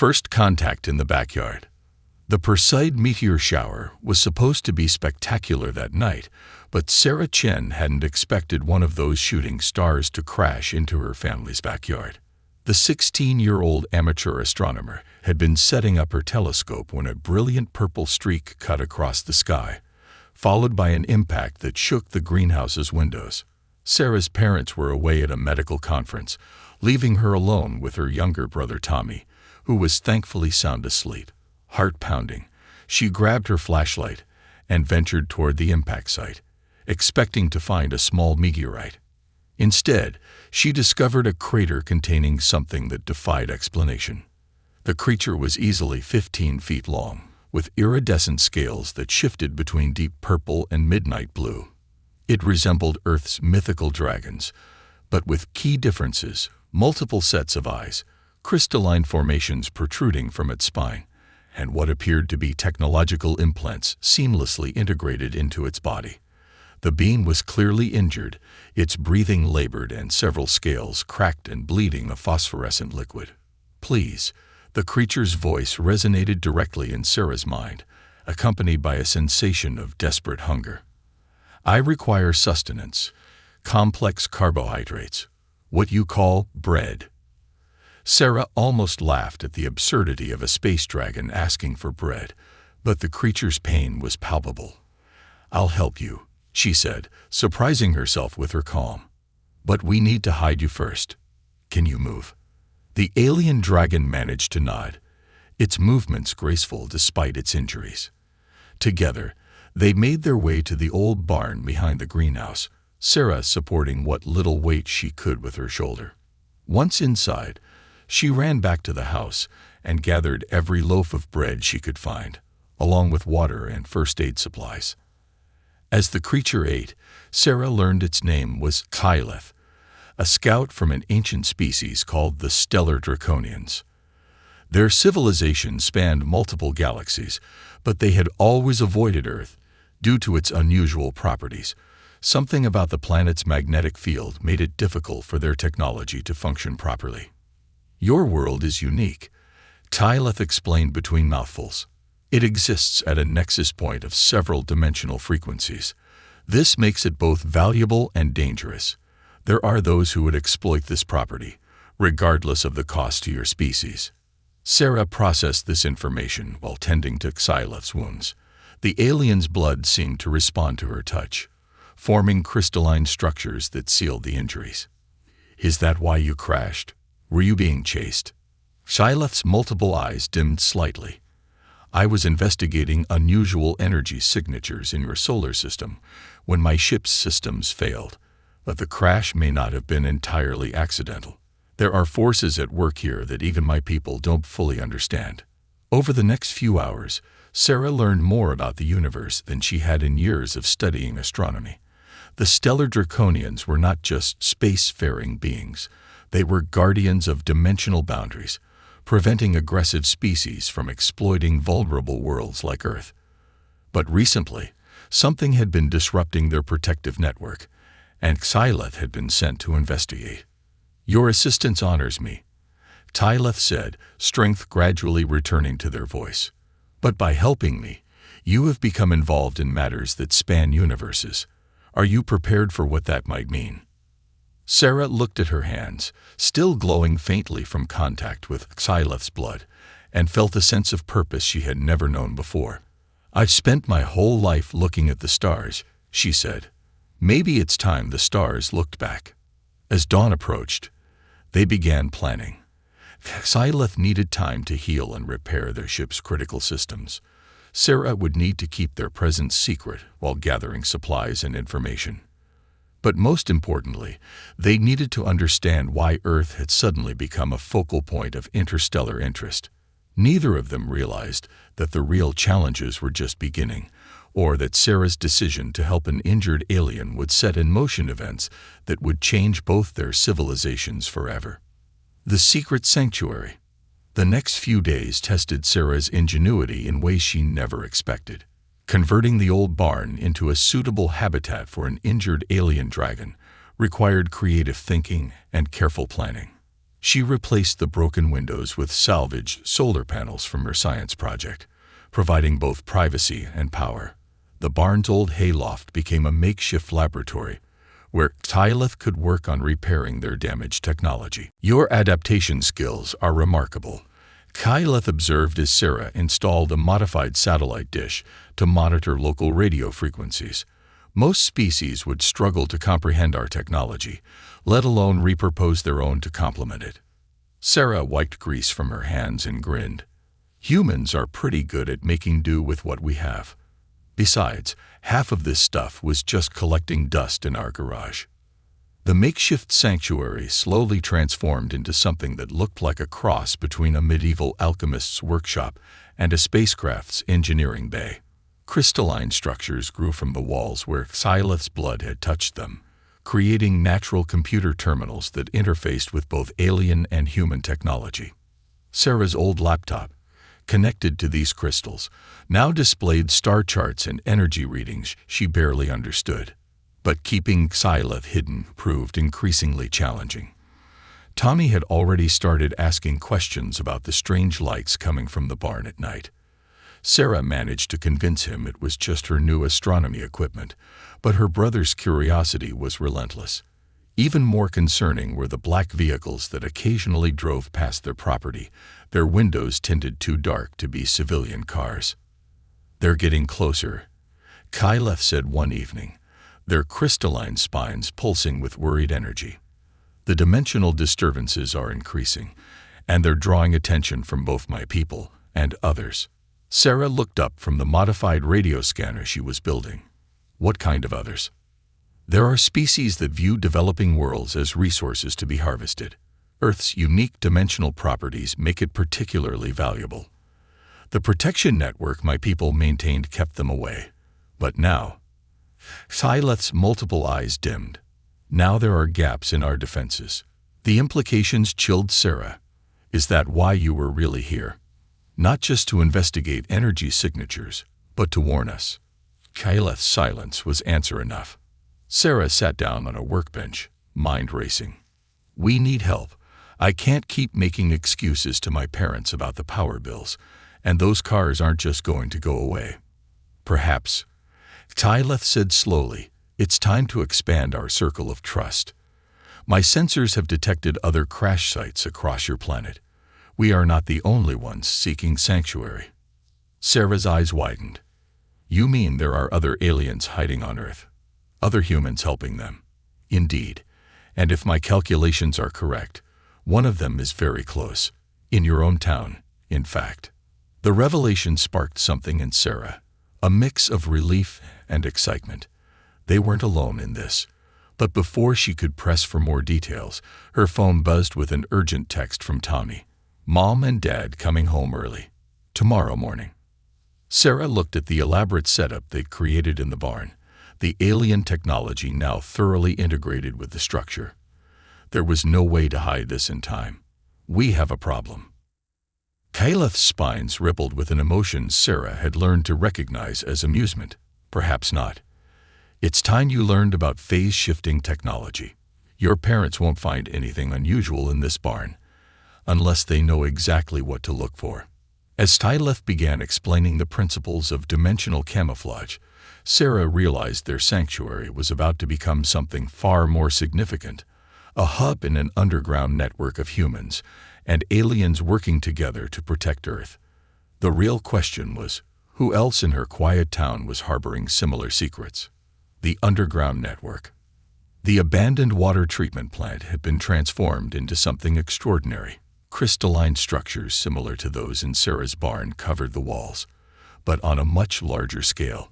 First contact in the backyard. The Perseid meteor shower was supposed to be spectacular that night, but Sarah Chen hadn't expected one of those shooting stars to crash into her family's backyard. The 16-year-old amateur astronomer had been setting up her telescope when a brilliant purple streak cut across the sky, followed by an impact that shook the greenhouse's windows. Sarah's parents were away at a medical conference, leaving her alone with her younger brother Tommy, who was thankfully sound asleep. Heart pounding, she grabbed her flashlight and ventured toward the impact site, expecting to find a small meteorite. Instead, she discovered a crater containing something that defied explanation. The creature was easily 15 feet long, with iridescent scales that shifted between deep purple and midnight blue. It resembled Earth's mythical dragons, but with key differences: multiple sets of eyes, crystalline formations protruding from its spine, and what appeared to be technological implants seamlessly integrated into its body. The being was clearly injured, its breathing labored and several scales cracked and bleeding a phosphorescent liquid. "Please," the creature's voice resonated directly in Sarah's mind, accompanied by a sensation of desperate hunger. "I require sustenance, complex carbohydrates, what you call bread." Sarah almost laughed at the absurdity of a space dragon asking for bread, but the creature's pain was palpable. "I'll help you," she said, surprising herself with her calm. "But we need to hide you first. Can you move?" The alien dragon managed to nod, its movements graceful despite its injuries. Together, they made their way to the old barn behind the greenhouse, Sarah supporting what little weight she could with her shoulder. Once inside, she ran back to the house and gathered every loaf of bread she could find, along with water and first aid supplies. As the creature ate, Sarah learned its name was Kyleth, a scout from an ancient species called the Stellar Draconians. Their civilization spanned multiple galaxies, but they had always avoided Earth due to its unusual properties. Something about the planet's magnetic field made it difficult for their technology to function properly. "Your world is unique," Kyleth explained between mouthfuls. "It exists at a nexus point of several dimensional frequencies. This makes it both valuable and dangerous. There are those who would exploit this property, regardless of the cost to your species." Sarah processed this information while tending to Kyleth's wounds. The alien's blood seemed to respond to her touch, forming crystalline structures that sealed the injuries. "Is that why you crashed? Were you being chased?" Kyleth's multiple eyes dimmed slightly. "I was investigating unusual energy signatures in your solar system when my ship's systems failed, but the crash may not have been entirely accidental. There are forces at work here that even my people don't fully understand." Over the next few hours, Sarah learned more about the universe than she had in years of studying astronomy. The Stellar Draconians were not just spacefaring beings. They were guardians of dimensional boundaries, preventing aggressive species from exploiting vulnerable worlds like Earth. But recently, something had been disrupting their protective network, and Kyleth had been sent to investigate. "Your assistance honors me," Kyleth said, strength gradually returning to their voice. "But by helping me, you have become involved in matters that span universes. Are you prepared for what that might mean?" Sarah looked at her hands, still glowing faintly from contact with Kyleth's blood, and felt a sense of purpose she had never known before. "I've spent my whole life looking at the stars," she said. "Maybe it's time the stars looked back." As dawn approached, they began planning. Kyleth needed time to heal and repair their ship's critical systems. Sarah would need to keep their presence secret while gathering supplies and information. But most importantly, they needed to understand why Earth had suddenly become a focal point of interstellar interest. Neither of them realized that the real challenges were just beginning, or that Sarah's decision to help an injured alien would set in motion events that would change both their civilizations forever. The secret sanctuary. The next few days tested Sarah's ingenuity in ways she never expected. Converting the old barn into a suitable habitat for an injured alien dragon required creative thinking and careful planning. She replaced the broken windows with salvaged solar panels from her science project, providing both privacy and power. The barn's old hayloft became a makeshift laboratory where Tyleth could work on repairing their damaged technology. "Your adaptation skills are remarkable," Tyleth observed as Sarah installed a modified satellite dish to monitor local radio frequencies. "Most species would struggle to comprehend our technology, let alone repurpose their own to complement it." Sarah wiped grease from her hands and grinned. "Humans are pretty good at making do with what we have. Besides, half of this stuff was just collecting dust in our garage." The makeshift sanctuary slowly transformed into something that looked like a cross between a medieval alchemist's workshop and a spacecraft's engineering bay. Crystalline structures grew from the walls where Tyleth's blood had touched them, creating natural computer terminals that interfaced with both alien and human technology. Sarah's old laptop, connected to these crystals, now displayed star charts and energy readings she barely understood. But keeping Tyleth hidden proved increasingly challenging. Tommy had already started asking questions about the strange lights coming from the barn at night. Sarah managed to convince him it was just her new astronomy equipment, but her brother's curiosity was relentless. Even more concerning were the black vehicles that occasionally drove past their property, their windows tinted too dark to be civilian cars. "They're getting closer," Tyleth said one evening, their crystalline spines pulsing with worried energy. "The dimensional disturbances are increasing, and they're drawing attention from both my people and others." Sarah looked up from the modified radio scanner she was building. "What kind of others?" "There are species that view developing worlds as resources to be harvested. Earth's unique dimensional properties make it particularly valuable. The protection network my people maintained kept them away. But now..." Tyleth's multiple eyes dimmed. "Now there are gaps in our defenses." The implications chilled Sarah. "Is that why you were really here? Not just to investigate energy signatures, but to warn us?" Tyleth's silence was answer enough. Sarah sat down on a workbench, mind racing. "We need help. I can't keep making excuses to my parents about the power bills, and those cars aren't just going to go away." "Perhaps," Tyleth said slowly, "it's time to expand our circle of trust. My sensors have detected other crash sites across your planet. We are not the only ones seeking sanctuary." Sarah's eyes widened. "You mean there are other aliens hiding on Earth? Other humans helping them?" "Indeed. And if my calculations are correct, one of them is very close. In your own town, in fact." The revelation sparked something in Sarah, a mix of relief and excitement. They weren't alone in this. But before she could press for more details, her phone buzzed with an urgent text from Tommy. "Mom and Dad coming home early. Tomorrow morning." Sarah looked at the elaborate setup they'd created in the barn, the alien technology now thoroughly integrated with the structure. There was no way to hide this in time. "We have a problem." Tyleth's spines rippled with an emotion Sarah had learned to recognize as amusement. "Perhaps not. It's time you learned about phase-shifting technology. Your parents won't find anything unusual in this barn, unless they know exactly what to look for." As Tyleth began explaining the principles of dimensional camouflage, Sarah realized their sanctuary was about to become something far more significant, a hub in an underground network of humans and aliens working together to protect Earth. The real question was, who else in her quiet town was harboring similar secrets? The underground network. The abandoned water treatment plant had been transformed into something extraordinary. Crystalline structures similar to those in Sarah's barn covered the walls, but on a much larger scale.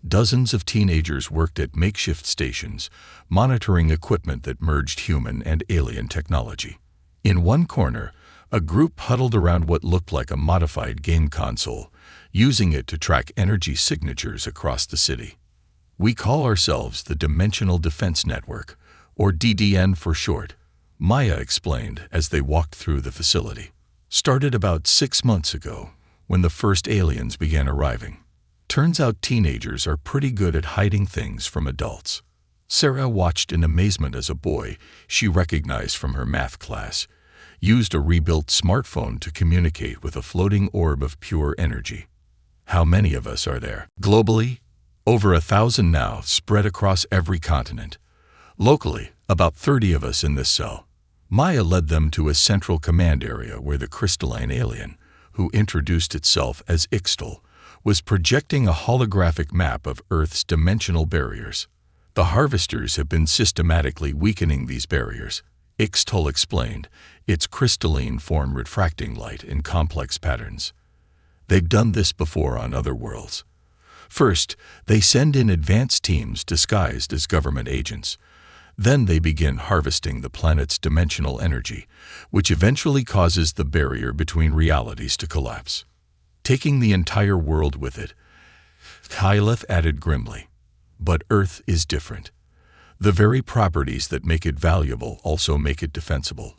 Dozens of teenagers worked at makeshift stations, monitoring equipment that merged human and alien technology. In one corner, a group huddled around what looked like a modified game console, using it to track energy signatures across the city. "We call ourselves the Dimensional Defense Network, or DDN for short," Maya explained as they walked through the facility. "Started about 6 months ago, when the first aliens began arriving. Turns out teenagers are pretty good at hiding things from adults." Sarah watched in amazement as a boy she recognized from her math class, used a rebuilt smartphone to communicate with a floating orb of pure energy. How many of us are there? Globally, over 1,000 now, spread across every continent. Locally, about 30 of us in this cell. Maya led them to a central command area where the crystalline alien, who introduced itself as Ixtal, was projecting a holographic map of Earth's dimensional barriers. The harvesters have been systematically weakening these barriers, Ixtal explained, its crystalline form refracting light in complex patterns. They've done this before on other worlds. First, they send in advanced teams disguised as government agents. Then they begin harvesting the planet's dimensional energy, which eventually causes the barrier between realities to collapse, taking the entire world with it. Kyleth added grimly, but Earth is different. The very properties that make it valuable also make it defensible,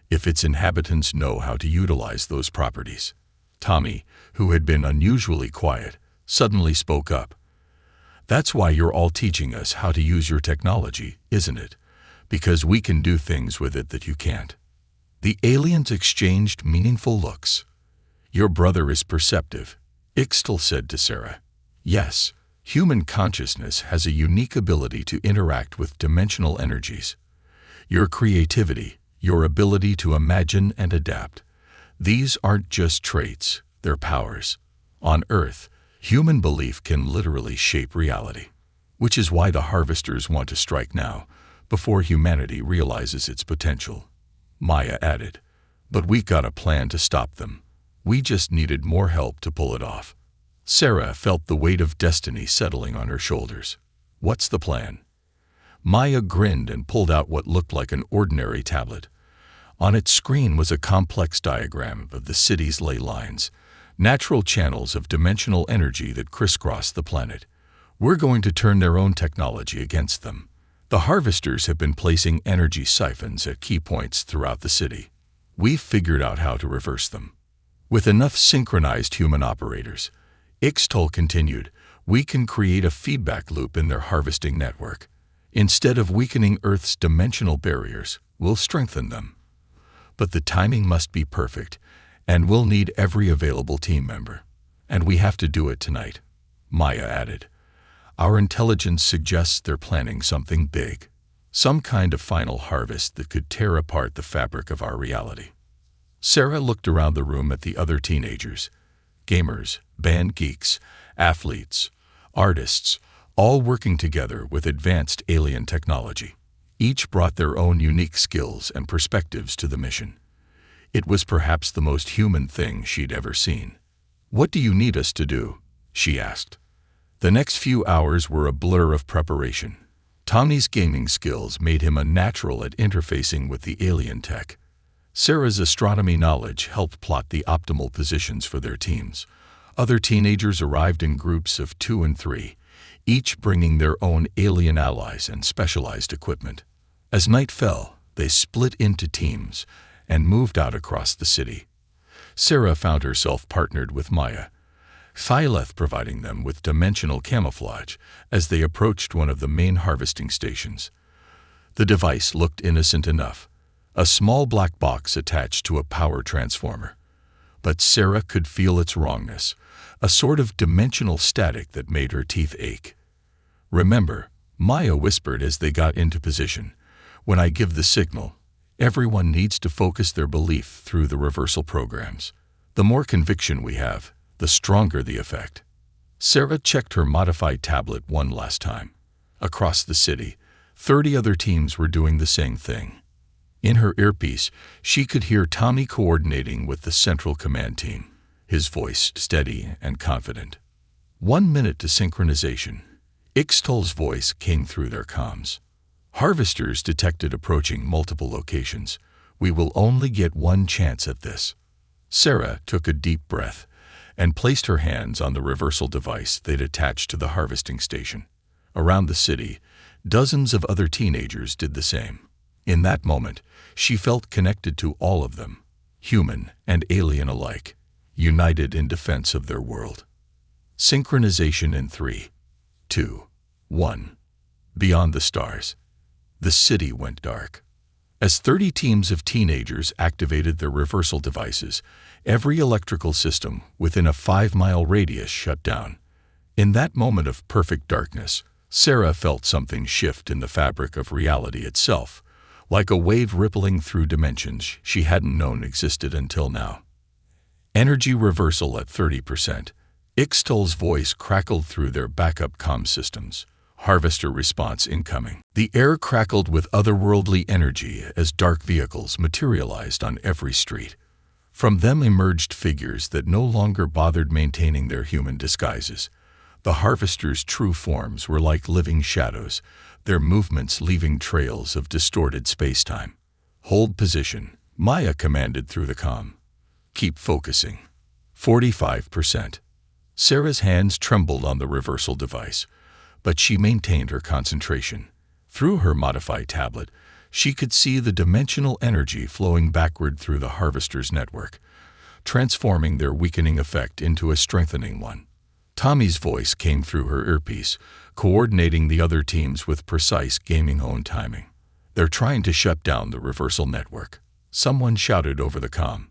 if its inhabitants know how to utilize those properties. Tommy, who had been unusually quiet, suddenly spoke up. That's why you're all teaching us how to use your technology, isn't it? Because we can do things with it that you can't. The aliens exchanged meaningful looks. Your brother is perceptive, Ixtal said to Sarah. Yes, human consciousness has a unique ability to interact with dimensional energies. Your creativity, your ability to imagine and adapt. These aren't just traits, they're powers. On Earth, human belief can literally shape reality, which is why the harvesters want to strike now, before humanity realizes its potential. Maya added, but we've got a plan to stop them. We just needed more help to pull it off. Sarah felt the weight of destiny settling on her shoulders. What's the plan? Maya grinned and pulled out what looked like an ordinary tablet. On its screen was a complex diagram of the city's ley lines, natural channels of dimensional energy that crisscross the planet. We're going to turn their own technology against them. The harvesters have been placing energy siphons at key points throughout the city. We've figured out how to reverse them. With enough synchronized human operators, Ixtal continued, we can create a feedback loop in their harvesting network. Instead of weakening Earth's dimensional barriers, we'll strengthen them. But the timing must be perfect, and we'll need every available team member. And we have to do it tonight, Maya added. Our intelligence suggests they're planning something big, some kind of final harvest that could tear apart the fabric of our reality. Sarah looked around the room at the other teenagers, gamers, band geeks, athletes, artists, all working together with advanced alien technology. Each brought their own unique skills and perspectives to the mission. It was perhaps the most human thing she'd ever seen. What do you need us to do? She asked. The next few hours were a blur of preparation. Tommy's gaming skills made him a natural at interfacing with the alien tech. Sarah's astronomy knowledge helped plot the optimal positions for their teams. Other teenagers arrived in groups of 2 and 3, each bringing their own alien allies and specialized equipment. As night fell, they split into teams and moved out across the city. Sarah found herself partnered with Maya, Phyleth providing them with dimensional camouflage as they approached one of the main harvesting stations. The device looked innocent enough, a small black box attached to a power transformer. But Sarah could feel its wrongness, a sort of dimensional static that made her teeth ache. Remember, Maya whispered as they got into position, when I give the signal, everyone needs to focus their belief through the reversal programs. The more conviction we have, the stronger the effect. Sarah checked her modified tablet one last time. Across the city, 30 other teams were doing the same thing. In her earpiece, she could hear Tommy coordinating with the central command team, his voice steady and confident. 1 minute to synchronization. Ixtal's voice came through their comms. Harvesters detected approaching multiple locations. We will only get one chance at this. Sarah took a deep breath and placed her hands on the reversal device they'd attached to the harvesting station. Around the city, dozens of other teenagers did the same. In that moment, she felt connected to all of them, human and alien alike, united in defense of their world. Synchronization in 3, 2, 1. Beyond the stars, the city went dark. As 30 teams of teenagers activated their reversal devices, every electrical system within a 5-mile radius shut down. In that moment of perfect darkness, Sarah felt something shift in the fabric of reality itself, like a wave rippling through dimensions she hadn't known existed until now. Energy reversal at 30%. Ixtal's voice crackled through their backup comm systems. Harvester response incoming. The air crackled with otherworldly energy as dark vehicles materialized on every street. From them emerged figures that no longer bothered maintaining their human disguises. The Harvesters' true forms were like living shadows, their movements leaving trails of distorted space-time. Hold position, Maya commanded through the comm. Keep focusing. 45%. Sarah's hands trembled on the reversal device, but she maintained her concentration. Through her modified tablet, she could see the dimensional energy flowing backward through the Harvester's network, transforming their weakening effect into a strengthening one. Tommy's voice came through her earpiece, coordinating the other teams with precise gaming-owned timing. They're trying to shut down the reversal network. Someone shouted over the comm.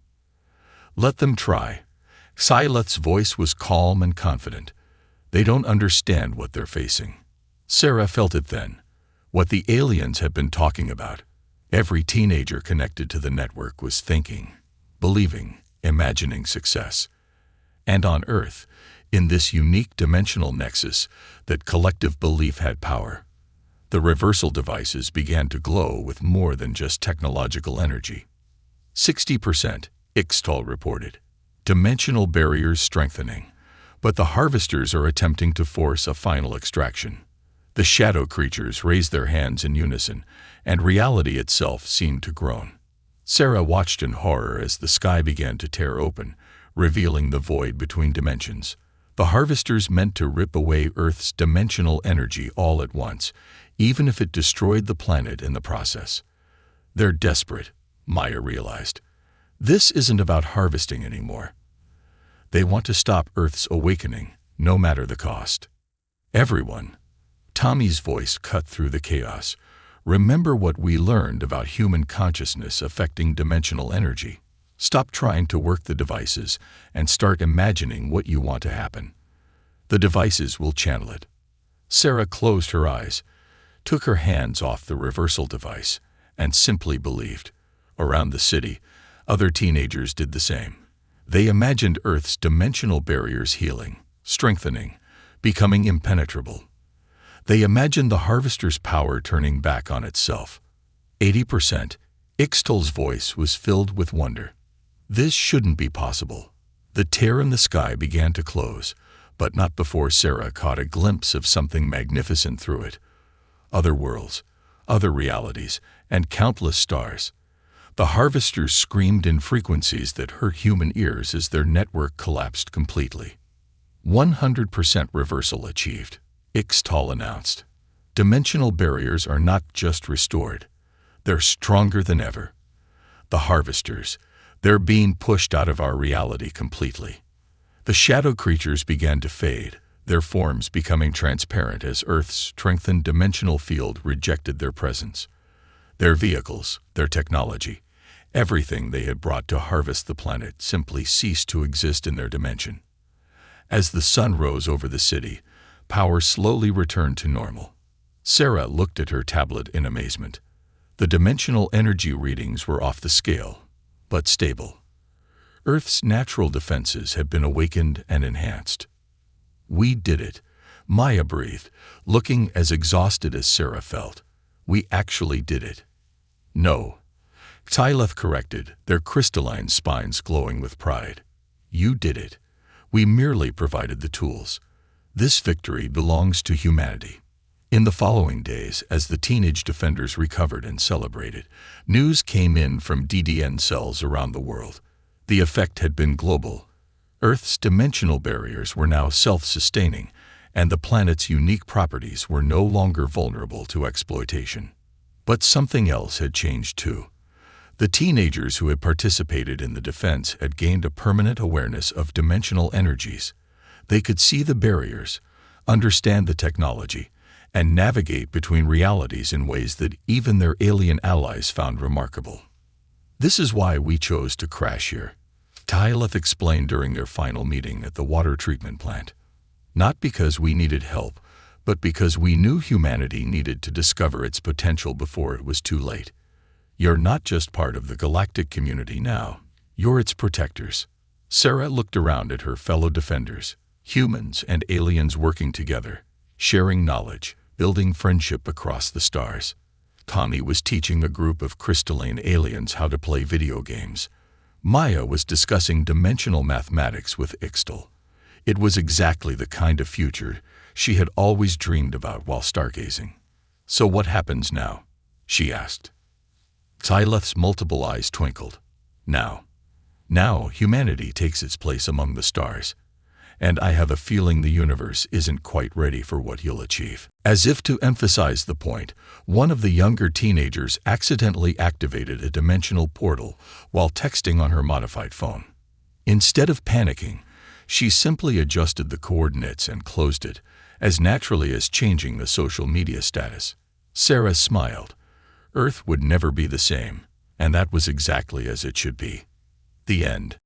Let them try. Xyleth's voice was calm and confident. They don't understand what they're facing. Sarah felt it then. What the aliens had been talking about. Every teenager connected to the network was thinking, believing, imagining success. And on Earth, in this unique dimensional nexus, that collective belief had power. The reversal devices began to glow with more than just technological energy. 60%, Ixtal reported. Dimensional barriers strengthening. But the Harvesters are attempting to force a final extraction. The shadow creatures raised their hands in unison, and reality itself seemed to groan. Sarah watched in horror as the sky began to tear open, revealing the void between dimensions. The Harvesters meant to rip away Earth's dimensional energy all at once, even if it destroyed the planet in the process. They're desperate, Maya realized. This isn't about harvesting anymore. They want to stop Earth's awakening, no matter the cost. Everyone, Tommy's voice cut through the chaos. Remember what we learned about human consciousness affecting dimensional energy. Stop trying to work the devices and start imagining what you want to happen. The devices will channel it. Sarah closed her eyes, took her hands off the reversal device, and simply believed. Around the city, other teenagers did the same. They imagined Earth's dimensional barriers healing, strengthening, becoming impenetrable. They imagined the Harvester's power turning back on itself. 80%. Ixtal's voice was filled with wonder. This shouldn't be possible. The tear in the sky began to close, but not before Sarah caught a glimpse of something magnificent through it. Other worlds, other realities, and countless stars. The Harvesters screamed in frequencies that hurt human ears as their network collapsed completely. 100% reversal achieved, Ixtal announced. Dimensional barriers are not just restored. They're stronger than ever. The Harvesters, they're being pushed out of our reality completely. The shadow creatures began to fade, their forms becoming transparent as Earth's strengthened dimensional field rejected their presence. Their vehicles, their technology, everything they had brought to harvest the planet simply ceased to exist in their dimension. As the sun rose over the city, power slowly returned to normal. Sarah looked at her tablet in amazement. The dimensional energy readings were off the scale, but stable. Earth's natural defenses had been awakened and enhanced. We did it, Maya breathed, looking as exhausted as Sarah felt. We actually did it. No, Xyleth corrected, their crystalline spines glowing with pride. You did it. We merely provided the tools. This victory belongs to humanity. In the following days, as the teenage defenders recovered and celebrated, news came in from DDN cells around the world. The effect had been global. Earth's dimensional barriers were now self-sustaining, and the planet's unique properties were no longer vulnerable to exploitation. But something else had changed too. The teenagers who had participated in the defense had gained a permanent awareness of dimensional energies. They could see the barriers, understand the technology, and navigate between realities in ways that even their alien allies found remarkable. This is why we chose to crash here, Tyleth explained during their final meeting at the water treatment plant. Not because we needed help, but because we knew humanity needed to discover its potential before it was too late. You're not just part of the galactic community now, you're its protectors. Sarah looked around at her fellow defenders, humans and aliens working together, sharing knowledge, building friendship across the stars. Connie was teaching a group of crystalline aliens how to play video games. Maya was discussing dimensional mathematics with Ixtal. It was exactly the kind of future she had always dreamed about while stargazing. "So what happens now?" she asked. Tyleth's multiple eyes twinkled. Now humanity takes its place among the stars, and I have a feeling the universe isn't quite ready for what you'll achieve." As if to emphasize the point, one of the younger teenagers accidentally activated a dimensional portal while texting on her modified phone. Instead of panicking, she simply adjusted the coordinates and closed it, as naturally as changing the social media status. Sarah smiled. Earth would never be the same, and that was exactly as it should be. The end.